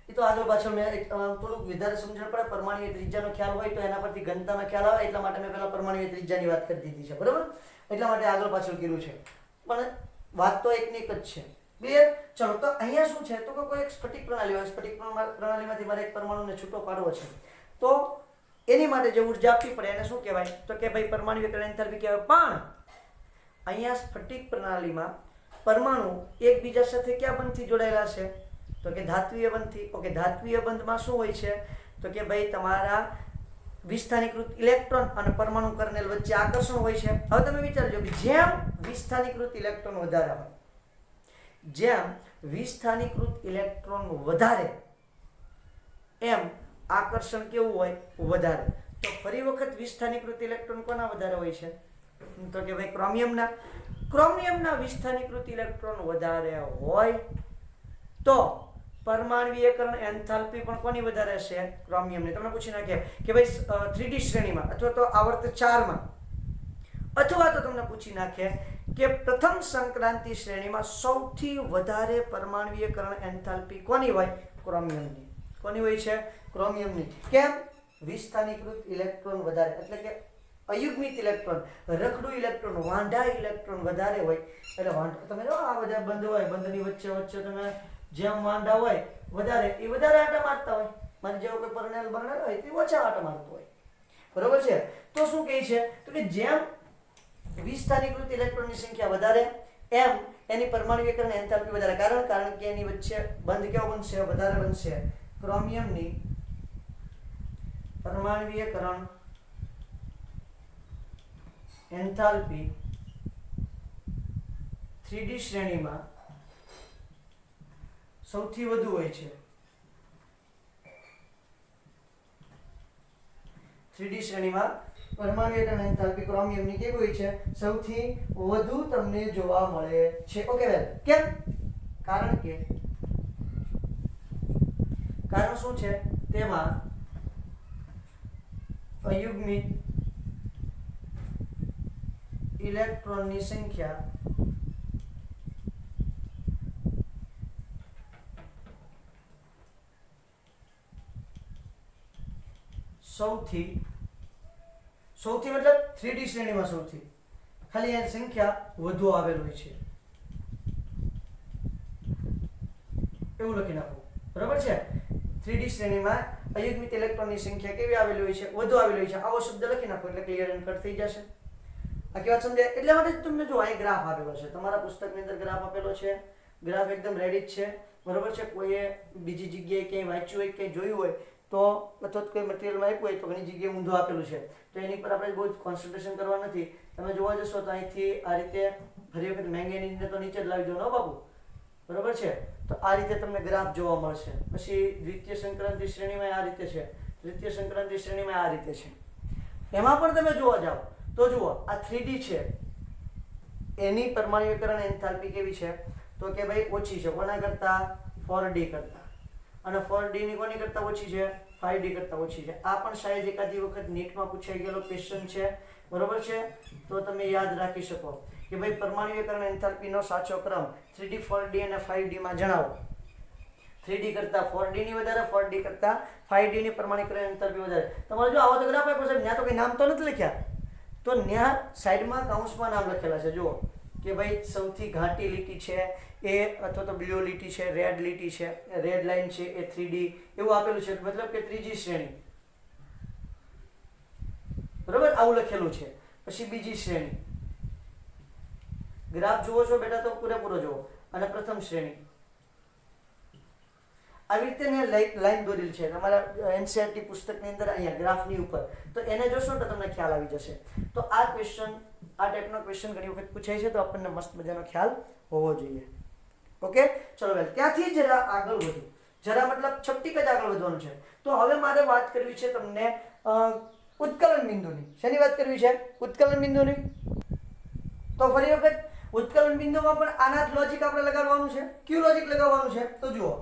એ તો આગળ પાછળ મેં થોડુંક વધારે સમજણ પડે. પરમાણ્વીય ત્રિજ્યાનો ખ્યાલ હોય તો એના પરથી ઘનતાનો ખ્યાલ આવે, એટલા માટે મેં પહેલા પરમાણ્વીય ત્રિજ્યાની વાત કરી દીધી છે, બરાબર. એટલા માટે આગળ પાછળ કર્યું છે, પણ વાત તો એકની એક જ છે. ક્લિયર? ચલો, તો અહીંયા શું છે? તો કોઈ એક સ્ફટિક પ્રણાલી હોય, સ્ફટિક પ્રણાલીમાંથી મારે એક પરમાણુને છૂટો પાડવો છે, તો એની માટે જે ઉર્જા આપવી પડે એને શું કહેવાય? તો કે ભાઈ પરમાણ્વીયકરણ એન્થાલ્પી કહેવાય. પણ અહીંયા સ્ફટિક પ્રણાલીમાં પરમાણુ એકબીજા સાથે ક્યાં બંધથી જોડાયેલા છે? તો કે ધાત્વીય બંધથી. ઓકે, ધાત્વીય બંધમાં શું હોય છે? તો કે ભાઈ તમારા વિસ્થાનીકૃત ઇલેક્ટ્રોન અને પરમાણુ કર્નેલ વચ્ચે આકર્ષણ હોય છે. હવે તમે વિચારજો કે જેમ વિસ્થાનીકૃત ઇલેક્ટ્રોન વધારે હોય, જેમ વિસ્થાનીકૃત ઇલેક્ટ્રોન વધારે એમ આકર્ષણ કેવું હોય? વધારે. તો ફરી વખત વિસ્થાનીકૃત ઇલેક્ટ્રોન કોના વધારે હોય છે? તો કે ભાઈ ક્રોમિયમના. ક્રોમિયમના વિસ્થાનીકૃત ઇલેક્ટ્રોન વધારે હોય તો પરમાણ્વીયકરણ એન્થાલ્પી પણ કોની વધારે હશે? ક્રોમિયમની. તમને પૂછી નાખે કે ભાઈ 3D શ્રેણીમાં અથવા તો આવર્ત 4માં, અથવા તો તમને પૂછી નાખે કે પ્રથમ સંક્રાંતિ શ્રેણીમાં સૌથી વધારે પરમાણ્વીયકરણ એન્થાલ્પી કોની હોય? ક્રોમિયમની. કોની હોય છે? ક્રોમિયમની. કેમ? વિસ્થાનીકૃત ઇલેક્ટ્રોન વધારે, એટલે કે અયુગ્મિત ઇલેક્ટ્રોન, રખડું ઇલેક્ટ્રોન, વાંઢા ઇલેક્ટ્રોન વધારે હોય. એટલે તમે જો આ બધા બંધ હોય, બંધની વચ્ચે તમે જેમ વાંઢા હોય વધારે, એ વધારે આટા મારતા હોય. મારે જેવો કોઈ પરણેલ હોય તે ઓછા આટા મારતો હોય, બરોબર છે. તો શું કહે છે? તો કે જેમ વિસ્થાનીકૃત ઇલેક્ટ્રોનની સંખ્યા વધારે, એમ એની પરમાણુકરણ એન્થાલ્પી વધારે. કારણ કે એની વચ્ચે બંધ કેવો બનશે? વધારે બનશે. ક્રોમિયમની પરમાણુકરણ એન્થાલ્પી 3D શ્રેણીમાં સૌથી વધુ હોય છે. 3D શ્રેણીમાં પરમાણુકરણ એન્થાલ્પી ક્રોમિયમની કેવી હોય છે? સૌથી વધુ તમને જોવા મળે છે. ઓકે વેલ, કેમ? કારણ શું છે? તેમાં અયુગ્મિત ઇલેક્ટ્રોનની સંખ્યા સૌથી મતલબ 3D શ્રેણીમાં સૌથી ખાલી એની સંખ્યા વધુ આવેલ હોય છે એવું લખી નાખો. બરાબર છે? 3D શ્રેણીમાં અયુગ્મિત ઇલેક્ટ્રોનની સંખ્યા કેવી આવેલી હોય છે? વધુ આવેલી હોય છે. આવો શબ્દ લખી નાખો એટલે ક્લિયર એન્ડ કટ થઈ જશે. આખી વાત સમજાય? એટલે માટે તમને જો અહીં ગ્રાફ આપેલો છે, તમારા પુસ્તકની અંદર ગ્રાફ આપેલો છે. ગ્રાફ એકદમ રેડી જ છે. બરોબર છે? કોઈએ બીજી જગ્યાએ ક્યાંય વાંચ્યું હોય, ક્યાંય જોયું હોય તો અથવા કોઈ મટીરિયલમાં આપ્યું હોય તો ઘણી જગ્યાએ ઊંધું આપેલું છે, તો એની પર આપણે બહુ જ કોન્સન્ટ્રેશન કરવા નથી. તમે જોવા જશો તો અહીંથી આ રીતે ફરી વખત મેંગેનીઝને તો નીચે જ લાવી દો ને બાબુ. બરોબર છે? તો આ રીતે તમને ગ્રાફ જોવા મળશે. પછી દ્વિતીય સંક્રાંતિ શ્રેણીમાં આ રીતે છે, તૃતીય સંક્રાંતિ શ્રેણીમાં આ રીતે છે. એમાં પણ તમે જોવા જાઓ તો જુઓ આ 3D છે, એની પરમાણુકરણ એન્થાલ્પી કેવી છે? તો કે ભાઈ ઓછી છે. કોના કરતા? 4D કરતા. અને 4D ની કોની કરતા ઓછી છે? 5D કરતા ઓછી છે. આ પણ શાયદ એકાદી વખત નીટમાં પૂછાઈ ગયેલો ક્વેશ્ચન છે. બરોબર છે? તો તમે યાદ રાખી શકો કે ભાઈ પરમાણુકરણ એન્થાલ્પીનો સાચો ક્રમ 3D 4D અને 5D માં જણાવો. 3D કરતા 4D ની વધારે, 4D કરતા 5D ની પરમાણુકરણ એન્થાલ્પી વધારે. તમારે જો આવો તો ગ્રાફ આપ્યો છે, ત્યાં તો કઈ નામ તો નથી લખ્યા, તો ત્યાં સાઈડમાં કૌંસમાં નામ લખેલા છે. જુઓ કે ભાઈ સૌથી ઘાટી લીટી છે એ, અથવા તો બ્લુ લીટી છે, રેડ લીટી છે, રેડ લાઈન છે એ 3D એવું આપેલું છે, મતલબ કે ત્રીજી શ્રેણી. બરોબર? આવું લખેલું છે. પછી બીજી શ્રેણી ગ્રાફ જુઓ છો બેટા તો પૂરેપૂરો જુઓ. અને પ્રથમ શ્રેણી આવી રીતે ને લાઈન દોરેલ છે તમારા NCERT પુસ્તકની અંદર અહીંયા ગ્રાફની ઉપર, તો એને જોશો તો તમને ખ્યાલ આવી જશે. તો આ ક્વેશ્ચન, આ ટાઈપનો ક્વેશ્ચન ઘણી વખત પૂછાય છે, તો આપણને મસ્ત મજાનો ખ્યાલ હોવો જોઈએ. ઓકે, ચલો વેલ, ત્યાંથી જરા આગળ વધુ, જરા મતલબ છપટીક જ આગળ વધવાનું છે. તો હવે મારે વાત કરવી છે તમને ઉત્કલન બિંદુની. શેની વાત કરવી છે? ઉત્કલન બિંદુની. તો ફરી વખત ઉત્કલન બિંદુમાં પણ આના જ લોજિક આપણે લગાડવાનું છે. ક્યુ લોજિક લગાવવાનું છે? તો જુઓ,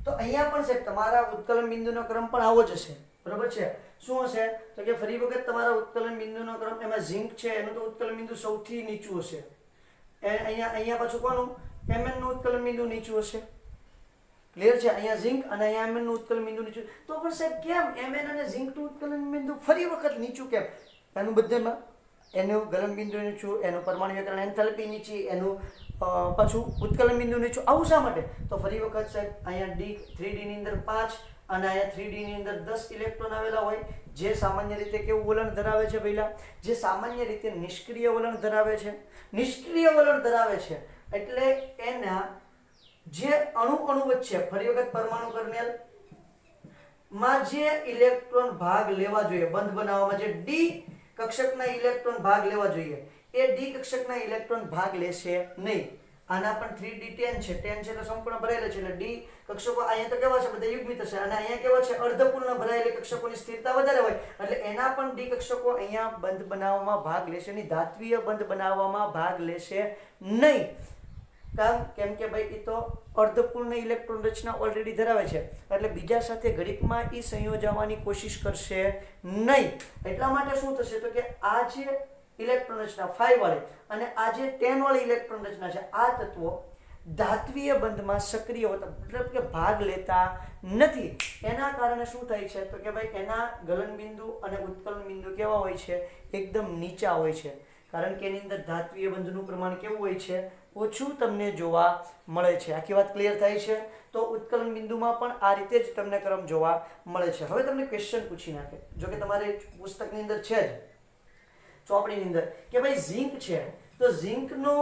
તો અહીંયા પણ છે તમારા ઉત્કલન બિંદુનો ક્રમ પણ આવો જ હશે. બરોબર છે? શું હશે? તો કે ફરી વખત તમારા ઉત્કલન બિંદુનો ક્રમ, એમાં ઝિંક છે એનું તો ઉત્કલન બિંદુ સૌથી નીચું હશે. અહીંયા પાછું કોનું? Mn નું ઉત્કલન બિંદુ નીચું હશે. ક્લિયર છે? અહીંયા ઝિંક અને અહીંયા Mn નું ઉત્કલન બિંદુ નીચું. તો પણ સાહેબ કેમ Mn અને ઝિંક નું ઉત્કલન બિંદુ ફરી વખત નીચું કેમ? એનું બધામાં એનું ગલન બિંદુ નીચું, એનું પરમાણુકરણ એન્થાલ્પી નીચી, એનું પાછું ઉત્કલન બિંદુ નીચું. આવું શા માટે? તો ફરી વખત સાહેબ અહીંયા 3D ની અંદર 5 અને અહીંયા 3D ની અંદર 10 ઇલેક્ટ્રોન આવેલા હોય, જે સામાન્ય રીતે કેવું વલણ ધરાવે છે પહેલા? જે સામાન્ય રીતે નિષ્ક્રિય વલણ ધરાવે છે. નિષ્ક્રિય વલણ ધરાવે છે એટલે એના જે અણુ વચ્ચે ફરી વખત પરમાણુ કર્નેલ માં જે ઇલેક્ટ્રોન ભાગ લેવા જોઈએ બંધ બનાવવામાં, જે ડી કક્ષકના ઇલેક્ટ્રોન ભાગ લેવા જોઈએ, એ ડી કક્ષકના ઇલેક્ટ્રોન ભાગ લેશે નહીં. આના પણ 3D10 છે, 10 છે તો સંપૂર્ણ ભરાયેલા છે, એટલે ડી કક્ષકો અહીંયા તો કેવા છે? બધા યુગ્મિત હશે. અને અહીંયા કેવા છે? અર્ધપૂર્ણ ભરાયેલી કક્ષકોની સ્થિરતા વધારે હોય, એટલે એના પણ ડી કક્ષકો અહીંયા બંધ બનાવવામાં ભાગ લેશે નહીં, ધાત્વીય બંધ બનાવવામાં ભાગ લેશે નહીં. કેમ કે ભાઈ એ તો અર્ધપૂર્ણ ઇલેક્ટ્રોન રચના ઓલરેડી ધરાવે છે, એટલે બીજા સાથે ઘડીકમાં એ સંયોજવાની કોશિશ કરશે નહીં. એટલા માટે શું થશે? તો કે આ જે ઇલેક્ટ્રોન રચના 5 વાળી અને આ જે 10 વાળી ઇલેક્ટ્રોન રચના છે, આ તત્વો ધાત્વીય બંધમાં સક્રિય હોતા, મતલબ કે ભાગ લેતા નથી. એના કારણે શું થાય છે? તો કે ભાઈ એના ગલન બિંદુ અને ઉત્કલન બિંદુ કેવા હોય છે? એકદમ નીચા હોય છે. કારણ કે એની અંદર ધાત્વીય બંધનું પ્રમાણ કેવું હોય છે? ઓછું તમને જોવા મળે છે. આખી વાત ક્લિયર થાય છે? તો ઉત્કલન બિંદુમાં પણ આ રીતે જ તમને ક્રમ જોવા મળે છે. હવે તમને ક્વેશ્ચન પૂછી નાખે, જો કે તમારે પુસ્તકની અંદર છે જ, ચોપડીની અંદર કે ભાઈ ઝીંક છે તો ઝીંકનો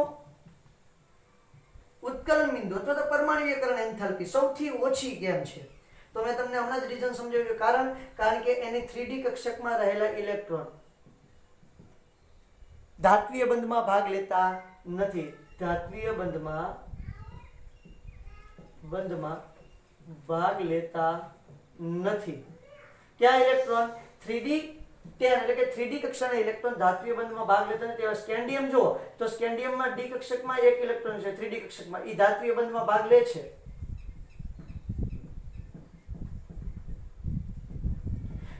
ઉત્કલન બિંદુ અથવા તો પરમાણ્વીયકરણ એન્થાલ્પી સૌથી ઓછી કેમ છે? તો મેં તમને હમણાં જ રીઝન સમજાવ્યું. કારણ કે એની 3D કક્ષકમાં રહેલા ઇલેક્ટ્રોન ધાત્વીય બંધમાં ભાગ લેતા નથી. ધાત્વીય બંધમાં ભાગ લેતા નથી. ક્યાં ઇલેક્ટ્રોન 3D એટલે કે 3D કક્ષાના ઇલેક્ટ્રોન ધાત્વીય બંધમાં ભાગ લેતા નથી. હવે સ્કેન્ડિયમ જુઓ તો સ્કેન્ડિયમમાં ડી કક્ષકમાં એક ઇલેક્ટ્રોન છે, 3D કક્ષકમાં એ ધાત્વીય બંધમાં ભાગ લે છે.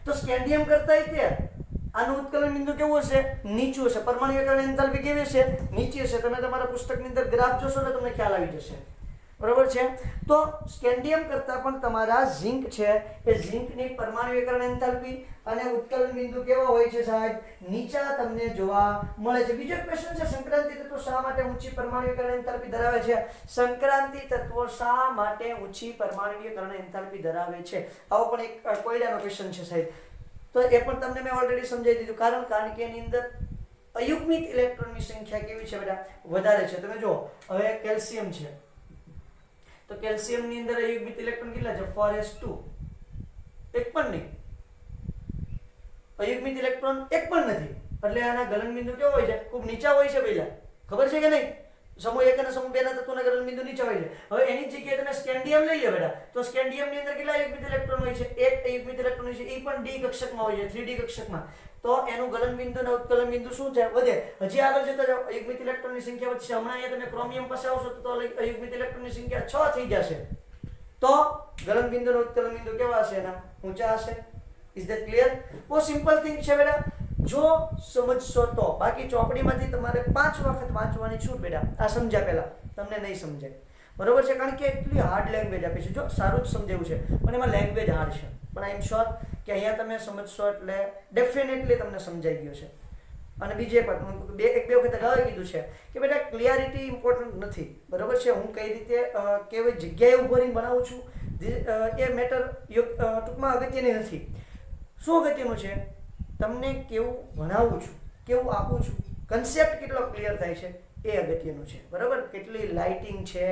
તો સ્કેન્ડિયમ કરતા તે આનું ઉત્કલન બિંદુ કેવું હશે? નીચું હશે. પરમાણ્વીયકરણ એન્થાલ્પી કેવી હશે? નીચી હશે. તમે તમારા પુસ્તકની અંદર ગ્રાફ જોશો એટલે તમને ખ્યાલ આવી જશે. બરોબર છે. તો સ્કેન્ડિયમ કરતા પણ તમારા ઝિંક છે એ ઝિંકની પરમાણ્વીયકરણ એન્થાલ્પી અને ઉત્કલન બિંદુ કેવા હોય છે સાહેબ? નીચા તમને જોવા મળે છે. બીજો ક્વેશ્ચન છે, સંક્રાંતિ તત્વો શા માટે ઊંચી પરમાણ્વીયકરણ એન્થાલ્પી ધરાવે છે? સંક્રાંતિ તત્વો શા માટે ઊંચી પરમાણ્વીયકરણ એન્થાલ્પી ધરાવે છે? આવો પણ એક કોયડાનો ક્વેશ્ચન છે સાહેબ. તો એ પણ તમને મેં ઓલરેડી સમજાવી દીધું. કારણ કે એની અંદર અયુગ્મિત ઇલેક્ટ્રોનની સંખ્યા કેવી છે બેટા? વધારે છે. તમે જો હવે કેલ્શિયમ છે તો કેલ્શિયમની અંદર અયુગ્મિત ઇલેક્ટ્રોન કેટલા છે? 4s2. એક પણ નહીં. અયુગ્મિત ઇલેક્ટ્રોન એક પણ નથી. એટલે આના ગલન બિંદુ કેવો હોય છે? ખૂબ નીચા હોય છે. પહેલા ખબર છે કે નહીં? સમૂહ 1 અને સમૂહ 2 ના તત્વોના ગલન બિંદુ નીચા હોય છે. હવે એની જગ્યાએ તમે સ્કેન્ડિયમ લઈ લો બેટા, તો સ્કેન્ડિયમની અંદર કેટલા અયુગ્મિત ઇલેક્ટ્રોન હોય છે? એક અયુગ્મિત ઇલેક્ટ્રોન હોય છે. એ પણ ડી કક્ષકમાં હોય છે, 3D કક્ષકમાં. તો એનું ગલન બિંદુ અને ઉત્કલન બિંદુ શું છે? વધે. હજી આગળ જતા જાઓ, અયુગ્મિત ઇલેક્ટ્રોનની સંખ્યા વધશે. હમણાં અહીંયા તમે ક્રોમિયમ પાસે આવશો તો અયુગ્મિત ઇલેક્ટ્રોનની સંખ્યા 6 થઈ જશે. તો ગલન બિંદુ અને ઉત્કલન બિંદુ કેવા હશે? એના ઊંચા હશે. Is that clear? બહુ સિમ્પલ થિંગ છે બેટા, જો સમજશો તો. બાકી ચોપડીમાંથી તમારે 5 વખત વાંચવાની છૂટ બેટા. આ સમજ્યા પહેલા તમને નહીં સમજાય. બરોબર છે? કારણ કે એટલી હાર્ડ લેંગ્વેજ આપી છે. જો સારું જ સમજાવ્યું છે પણ એમાં લેંગ્વેજ હાર્ડ છે. પણ આઈ એમ શ્યોર કે અહીંયા તમે સમજશો એટલે ડેફિનેટલી તમને સમજાઈ ગયું છે. અને બીજી એક વાત, એક બે વખત અગાઉ કીધું છે કે બેટા ક્લિયરિટી ઇમ્પોર્ટન્ટ નથી. બરોબર છે? હું કઈ રીતે કેવી જગ્યાએ ઉભો રહીને બનાવું છું એ મેટર ટૂંકમાં અગત્યની નથી. શું અગત્યનું છે? તમને કેવું ભણાવું છું, કેવું આપું છું, કન્સેપ્ટ કેટલો ક્લિયર થાય છે એ અગત્યનું છે. બરાબર? કેટલી લાઇટિંગ છે,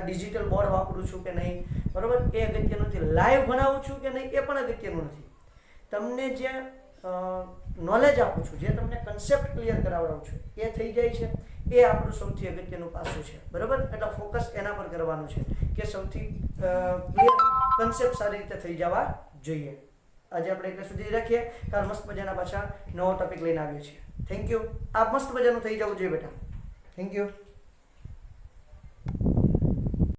ડિજિટલ બોર્ડ વાપરું છું કે નહીં, બરાબર, એ અગત્યનું નથી. લાઈવ ભણાવું છું કે નહીં એ પણ અગત્યનું નથી. તમને જે નોલેજ આપું છું, જે તમને કન્સેપ્ટ ક્લિયર કરાવડાવું છું એ થઈ જાય છે, એ આપણું સૌથી અગત્યનું પાસું છે. બરાબર? એટલે ફોકસ એના પર કરવાનું છે કે સૌથી ક્લિયર કન્સેપ્ટ સારી રીતે થઈ જવા જોઈએ. આજે આપણે એટલે સુધી રાખીએ. કાલ મસ્ત મજાના પાછા નવો ટોપિક લઈને આવીએ છીએ. Thank you. આ મસ્ત મજાનું થઈ જવું જોઈએ બેટા. Thank you.